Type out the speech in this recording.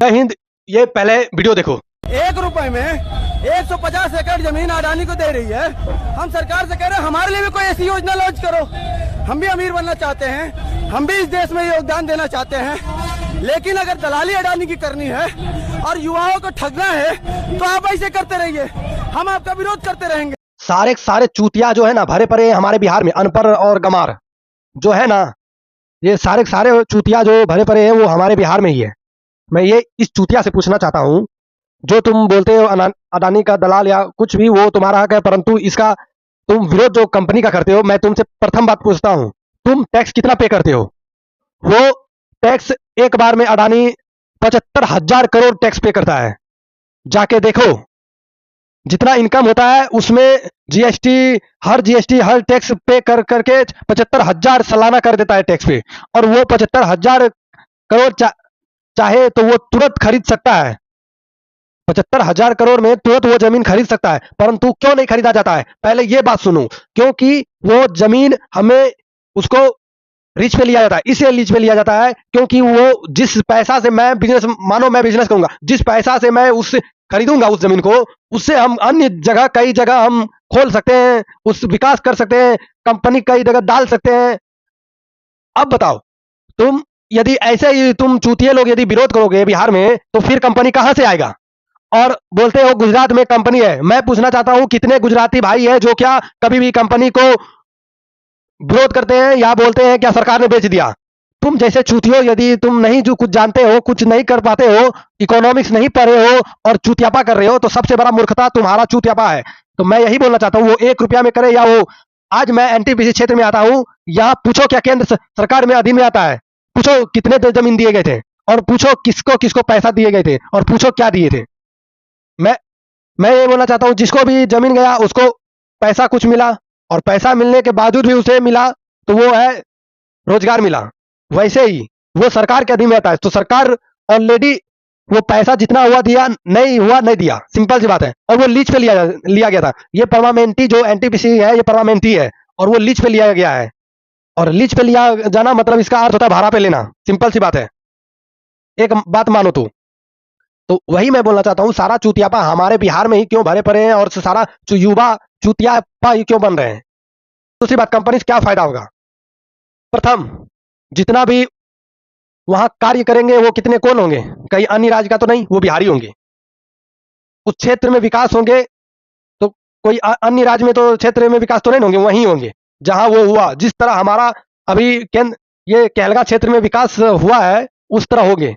जय हिंद। ये पहले वीडियो देखो। 1 रुपए में 150 एकड़ जमीन अडानी को दे रही है। हम सरकार से कह रहे हैं हमारे लिए भी कोई ऐसी योजना लॉन्च करो। हम भी अमीर बनना चाहते हैं, हम भी इस देश में योगदान देना चाहते हैं, लेकिन अगर दलाली अडानी की करनी है और युवाओं को ठगना है तो आप ऐसे करते रहिए, हम आपका विरोध करते रहेंगे। सारे चूतिया जो है ना भरे पड़े हैं हमारे बिहार में, अनपढ़ और गमार जो है ना, ये सारे चूतिया जो भरे पड़े हैं वो हमारे बिहार में ही है। मैं ये इस चूतिया से पूछना चाहता हूँ, जो तुम बोलते हो अडानी का दलाल या कुछ भी, वो तुम्हारा हक है, परंतु इसका तुम विरोध जो कंपनी का करते हो, मैं तुमसे प्रथम बात पूछता हूँ, तुम टैक्स कितना पे करते हो? वो टैक्स एक बार में अडानी 75,000 करोड़ टैक्स पे करता है। जाके देखो जितना इनकम होता है उसमें जीएसटी हर टैक्स पे कर करके 75,000 सालाना कर देता है टैक्स पे, और वो 75,000 करोड़ चाहे तो वो तुरंत खरीद सकता है। 75,000 करोड़ में तुरंत वो जमीन खरीद सकता है, परंतु क्यों नहीं खरीदा जाता है? पहले ये बात सुनो। क्योंकि वो जमीन हमें उसको लीज पे लिया जाता है। इसलिए लीज पे लिया जाता है क्योंकि वो जिस पैसा से मैं बिजनेस करूंगा, जिस पैसा से मैं उससे खरीदूंगा उस जमीन को, उससे हम अन्य जगह कई जगह हम खोल सकते हैं, उस विकास कर सकते हैं, कंपनी कई जगह डाल सकते हैं। अब बताओ, तुम यदि ऐसे ही तुम चूतिए लोग यदि विरोध करोगे बिहार में, तो फिर कंपनी कहां से आएगा? और बोलते हो गुजरात में कंपनी है। मैं पूछना चाहता हूं कितने गुजराती भाई है जो क्या कभी भी कंपनी को विरोध करते हैं या बोलते हैं क्या सरकार ने बेच दिया? तुम जैसे चूतियो, यदि तुम नहीं जो कुछ जानते हो, कुछ नहीं कर पाते हो, इकोनॉमिक्स नहीं पढ़े हो और चूतियापा कर रहे हो, तो सबसे बड़ा मूर्खता तुम्हारा चूतियापा है। तो मैं यही बोलना चाहता हूं, वो 1 रुपया में करे या वो, आज मैं एनटीपीसी क्षेत्र में आता हूं, यहाँ पूछो क्या केंद्र सरकार में अधीन में आता है, पूछो कितने जमीन दिए गए थे, और पूछो किसको किसको पैसा दिए गए थे, और पूछो क्या दिए थे। मैं ये बोलना चाहता हूं, जिसको भी जमीन गया उसको पैसा कुछ मिला, और पैसा मिलने के बावजूद भी उसे मिला तो वो है रोजगार मिला। वैसे ही वो सरकार के अधीन में आता है, तो सरकार ऑलरेडी वो पैसा जितना हुआ दिया, नहीं हुआ नहीं दिया, सिंपल सी बात है। और वो लीज पे लिया गया था। ये परमामेंटी जो एनटीपीसी है, ये परमामेंटी है, और वो लीज पे लिया गया है। और लीज पे लिया जाना मतलब इसका अर्थ होता है भाड़ा पे लेना, सिंपल सी बात है। एक बात मानो तो वही मैं बोलना चाहता हूं, सारा चूतियापा हमारे बिहार में ही क्यों भरे पड़े हैं, और सारा युवा चूतियापा ही क्यों बन रहे हैं? दूसरी बात, कंपनी से क्या फायदा होगा? प्रथम, जितना भी वहां कार्य करेंगे वो कितने कौन होंगे? कहीं अन्य राज्य का तो नहीं, वो बिहारी होंगे। उस क्षेत्र में विकास होंगे तो कोई अन्य राज्य में तो क्षेत्र में विकास तो नहीं होंगे, वहीं होंगे जहां वो हुआ। जिस तरह हमारा अभी ये कहलगा क्षेत्र में विकास हुआ है, उस तरह होंगे।